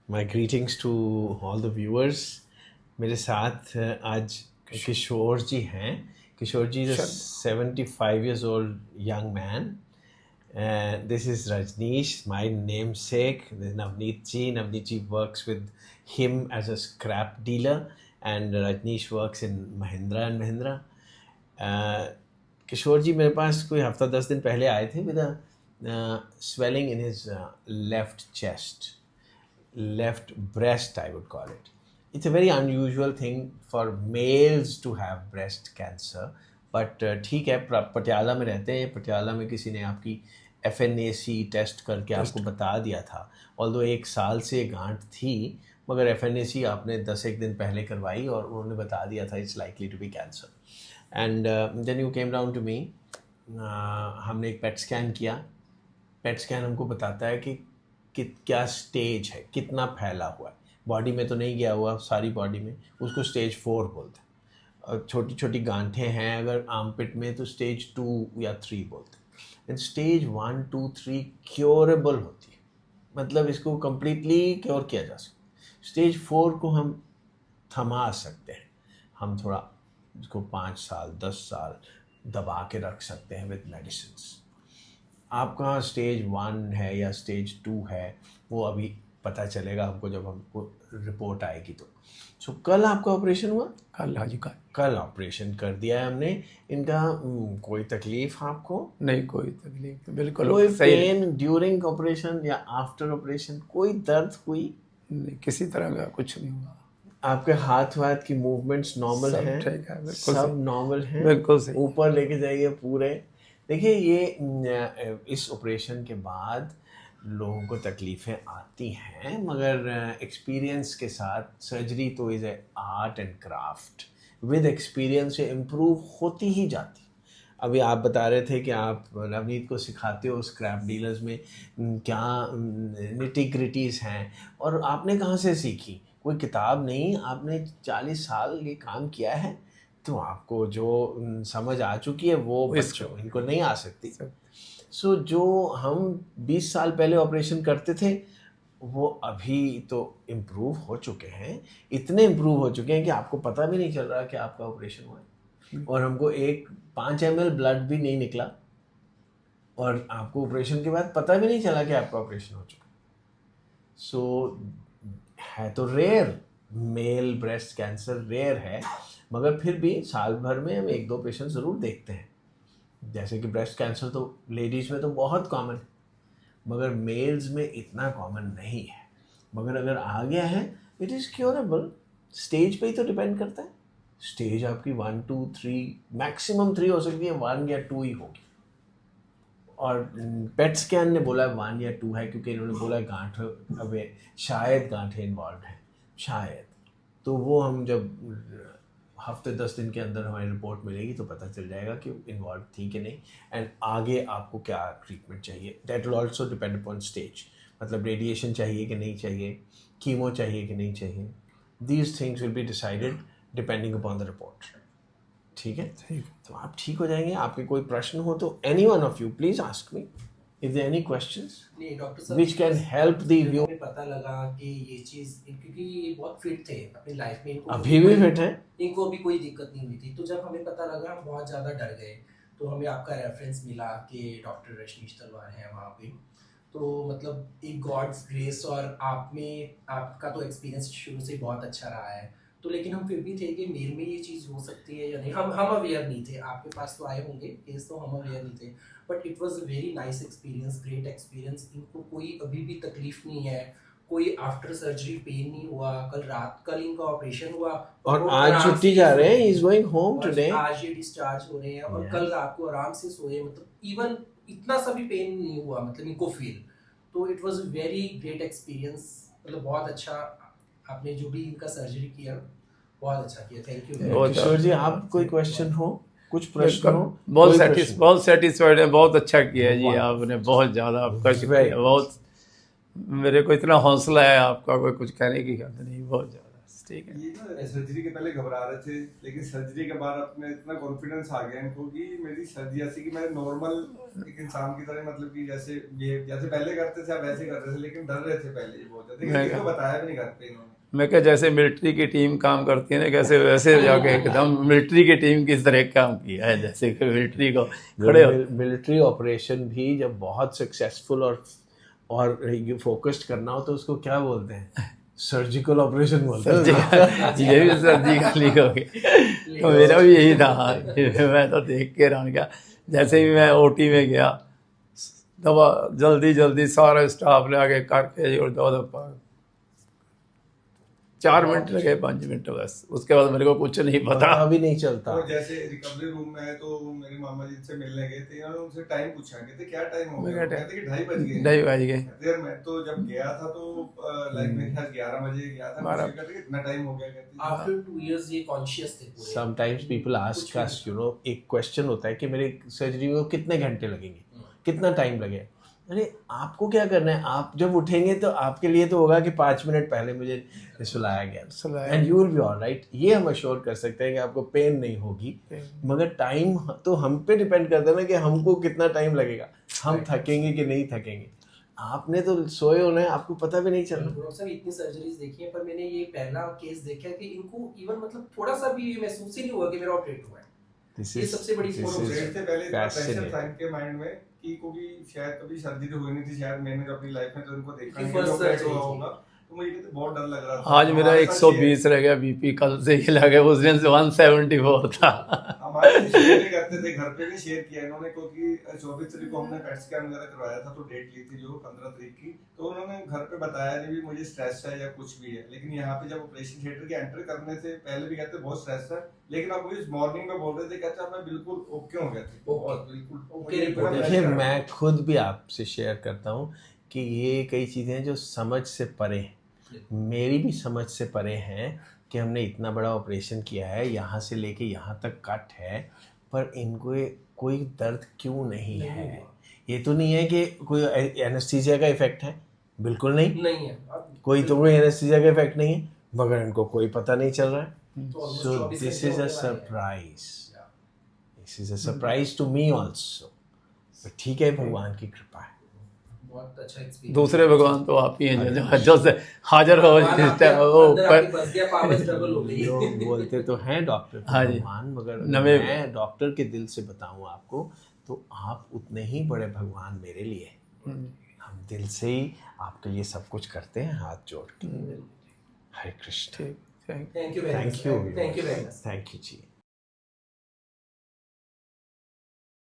My greetings to all the viewers. मेरे साथ आज किशोर जी हैं. किशोर जी is a 75 years old young man. This is Rajneesh, my namesake. This is Navneet ji. Navneet ji works with him as a scrap dealer, and Rajneesh works in Mahindra and Mahindra. किशोर जी मेरे पास कोई हफ्ता 10 दिन पहले आए थे with a swelling in his left chest, left breast, I would call it. It's a very unusual thing for males to have breast cancer, but ठीक है, पटियाला में रहते हैं. पटियाला में किसी ने आपकी FNAC टेस्ट करके आपको बता दिया था. ऑल्दो 1 साल से गांठ थी, मगर FNAC आपने 10 दिन पहले करवाई और उन्होंने बता दिया था it's likely to be cancer. And then you came down to me. हमने एक पेट स्कैन किया. पेट स्कैन हमको बताता है कि क्या स्टेज है, कितना फैला हुआ है. बॉडी में तो नहीं गया हुआ, सारी बॉडी में. उसको स्टेज 4 बोलते हैं. और छोटी छोटी गांठें हैं अगर आर्मपिट में तो स्टेज 2 या 3 बोलते हैं. एंड स्टेज 1, 2, 3 क्योरेबल होती है, मतलब इसको कम्प्लीटली क्योर किया जा सकता है. स्टेज 4 को हम थमा सकते हैं. हम थोड़ा इसको 5 साल 10 साल दबा के रख सकते हैं विद मेडिसिन. आपका स्टेज 1 है या स्टेज 2 है वो अभी पता चलेगा हमको जब हमको रिपोर्ट आएगी. तो सो कल आपका ऑपरेशन हुआ? कल, हाँ जी, कल ऑपरेशन कर दिया है हमने. इनका कोई तकलीफ आपको? नहीं, कोई तकलीफ, बिल्कुल. कोई पेन ड्यूरिंग ऑपरेशन या आफ्टर ऑपरेशन? कोई दर्द हुई? नहीं, किसी तरह का कुछ नहीं हुआ. आपके हाथ वाथ की मूवमेंट्स नॉर्मल हैं? ठीक है, बिल्कुल सब नॉर्मल हैं, बिल्कुल सही. ऊपर लेके जाइए पूरे. देखिए, ये इस ऑपरेशन के बाद लोगों को तकलीफ़ें आती हैं, मगर एक्सपीरियंस के साथ सर्जरी तो is a art and craft. With experience से इम्प्रूव होती ही जाती. अभी आप बता रहे थे कि आप नवनीत को सिखाते हो स्क्रैप डीलर्स में क्या निटी ग्रिटीज़ हैं, और आपने कहाँ से सीखी? कोई किताब नहीं, आपने 40 साल ये काम किया है, तो आपको जो समझ आ चुकी है वो बच्चों इनको नहीं आ सकती. सो जो हम 20 साल पहले ऑपरेशन करते थे वो अभी तो इम्प्रूव हो चुके हैं. इतने इम्प्रूव हो चुके हैं कि आपको पता भी नहीं चल रहा कि आपका ऑपरेशन हुआ है. और हमको 5 ml ब्लड भी नहीं निकला, और आपको ऑपरेशन के बाद पता भी नहीं चला कि आपका ऑपरेशन हो चुका. सो है तो rare, male breast cancer rare है, मगर फिर भी साल भर में हम 1-2 पेशेंट ज़रूर देखते हैं. जैसे कि ब्रेस्ट कैंसर तो लेडीज़ में तो बहुत कॉमन है, मगर मेल्स में इतना कॉमन नहीं है. मगर अगर आ गया है इट इज़ क्योरेबल. स्टेज पे ही तो डिपेंड करता है. स्टेज आपकी 1, 2, 3, मैक्सिमम 3 हो सकती है, 1 या 2 ही होगी. और पेट स्कैन ने बोला 1 या 2 है, क्योंकि इन्होंने बोला गांठ अबे शायद गांठें इन्वॉल्व हैं, शायद. तो वो हम जब हफ्ते 10 दिन के अंदर हमारी रिपोर्ट मिलेगी तो पता चल जाएगा कि इन्वॉल्व थी कि नहीं, एंड आगे आपको क्या ट्रीटमेंट चाहिए. That will also depend upon stage. मतलब रेडिएशन चाहिए कि नहीं चाहिए, कीमो चाहिए कि नहीं चाहिए. These things will be decided depending upon the report. ठीक है, तो आप ठीक हो जाएंगे. आपके कोई प्रश्न हो तो any one of you please ask me if there any questions which can help the view. पता लगा कि ये चीज, क्योंकि ये बहुत फिट थे अपनी लाइफ में, अभी भी फिट है, इनको भी कोई दिक्कत नहीं हुई थी. तो जब हमें पता लगा हम बहुत ज़्यादा डर गए. तो हमें आपका रेफरेंस मिला कि डॉक्टर रजनीश तलवार हैं वहाँ पे. तो मतलब एक गॉड्स ग्रेस, और आप में आपका तो एक्सपीरियंस शुरू से बहुत अच्छा रहा है. तो लेकिन हम फिर भी थे कि मेल में ये चीज़ हो सकती है या नहीं. हम अवेयर नहीं थे. आपके पास तो आए होंगे केस, तो हम अवेयर नहीं थे. But it was a very nice experience, great experience. इनको कोई अभी भी तकलीफ नहीं है, कोई आफ्टर सर्जरी पेन नहीं हुआ. कल इनका ऑपरेशन हुआ और आज छुट्टी जा रहे हैं. He is going home today. आज ये डिस्चार्ज हो रहे हैं और कल रात को आराम से सोए. मतलब इवन इतना सा भी पेन नहीं हुआ, मतलब इनको फील. तो it was a very great experience. मतलब बहुत अच्छा आपने जो भी इनका सर्जरी किया, बहुत अच्छा किया. थैंक यू किशोर जी. आप कोई क्वेश्चन हो, कुछ प्रश्न हो? बहुत सेटिस्फाइड है. बहुत अच्छा किया जी आपने, बहुत ज़्यादा आपका शुक्रिया. बहुत, मेरे को इतना हौसला है आपका, कोई कुछ कहने की बात नहीं. बहुत ज़्यादा ठीक है। ये ना सर्जरी के पहले घबरा रहे थे, लेकिन सर्जरी के बाद अपने इतना कॉन्फिडेंस आ गया इनको कि मेरी सर्जरी ऐसी कि मैं नॉर्मल एक इंसान की तरह, मतलब कि जैसे पहले करते थे आप वैसे कर रहे थे, लेकिन डर रहे थे पहले बहुत ज्यादा, लेकिन किसी को बताया भी नहीं घर पे इन्होंने। मैं क्या जैसे मिलिट्री की टीम काम करती है ना, कैसे वैसे जाके एकदम मिलिट्री की टीम की तरह काम किया है, जैसे कि मिलिट्री को खड़े हो। मिलिट्री ऑपरेशन भी जब बहुत सक्सेसफुल और ये फोकस्ड करना हो तो उसको क्या बोलते हैं, सर्जिकल ऑपरेशन बोलते हैं। ये भी सर्जिकल ही हो गई। तो मेरा भी यही था। मैं तो देख के रह गया, जैसे ही मैं ओटी में गया दवा जल्दी जल्दी सारा स्टाफ ले आके करके और दवा 4 मिनट लगे, 5 मिनट बस, उसके बाद मेरे को कुछ नहीं पता भी नहीं चलता। और जैसे रिकवरी रूम में है तो मेरे मामा जी से मिलने गए थे, उन्होंने उनसे टाइम पूछा, कहते क्या टाइम हो गया, कहते कि 2:30 बज गए। 2:30 बज गए। यार मैं तो जब गया था तो लाइक मेरे ख्याल 11 बजे गया था, मुझे कहते कि इतना टाइम हो गया, कहते आफ्टर 2 इयर्स ये कॉन्शियस थे पूरे। समटाइम्स पीपल आस्क अस, एक क्वेश्चन होता है कि मेरे सर्जरी में कितने घंटे लगेंगे, कितना टाइम लगेगा। अरे आपको क्या करना है, आप जब उठेंगे तो आपके लिए तो होगा कि 5 मिनट पहले मुझे सुलाया गया, and you will be alright. ये हम अश्योर कर सकते हैं कि आपको पेन नहीं होगी, मगर टाइम तो हम पे डिपेंड करता है ना कि हमको कितना टाइम लगेगा, हम थकेंगे कि नहीं थकेंगे। आपने तो सोए होना है, आपको पता भी नहीं चलना। डॉक्टर साहब इतनी सर्जरीज देखी है, पर मैंने ये पहला केस देखा है कि इनको इवन मतलब थोड़ा सा भी महसूस ही नहीं हुआ कि मेरा ऑपरेट हुआ है। ये सबसे बड़ी थे पहले इतना प्रेशर था इनके माइंड में कि क्योंकि शायद कभी सर्जरी हुई नहीं थी, शायद मैंने अपनी लाइफ में तो इनको देखा नहीं होगा, तो मुझे तो बहुत डर लग रहा था। आज मेरा 120 रह गया बीपी, कल से ही लगा, उस दिन से 174 था। हमारे शेयर नहीं करते थे, घर पे भी शेयर किया इन्होंने, क्योंकि 24 तारीख को हमने पेट स्कैन वगैरह करवाया था, तो डेट ली थी जो 15 तारीख की, तो उन्होंने घर पे बताया नहीं भी मुझे स्ट्रेस है या कुछ भी है। लेकिन यहाँ पे जब ऑपरेशन थिएटर के एंटर करने से पहले भी कहते बहुत स्ट्रेस है, लेकिन अब मुझे मॉर्निंग में बोल रहे थे, कहते मैं बिल्कुल ओके हो गया था, बहुत बिल्कुल। देखिए मैं खुद भी आपसे शेयर करता हूँ कि ये कई चीज़ें जो समझ से परे हैं, मेरी भी समझ से परे हैं कि हमने इतना बड़ा ऑपरेशन किया है, यहाँ से लेके यहाँ तक कट है, पर इनको कोई दर्द क्यों नहीं है। ये तो नहीं है कि कोई एनेस्थीसिया का इफेक्ट है, बिल्कुल नहीं है। कोई एनेस्थीसिया का इफेक्ट नहीं है, मगर इनको कोई पता नहीं चल रहा है। So this is a surprise, this is a surprise to me also. ठीक है, भगवान की कृपा है। बहुत अच्छा एक्सपीरियंस। दूसरे भगवान तो आप ही हैं जो से हाजिर हो लोग बोलते तो हैं डॉक्टर भगवान, मगर मैं डॉक्टर के दिल से बताऊं आपको तो आप उतने ही बड़े भगवान मेरे लिए। हम दिल से ही आपके लिए सब कुछ करते हैं, हाथ जोड़ के। Hare Krishna. Thank you very much. Thank you ji.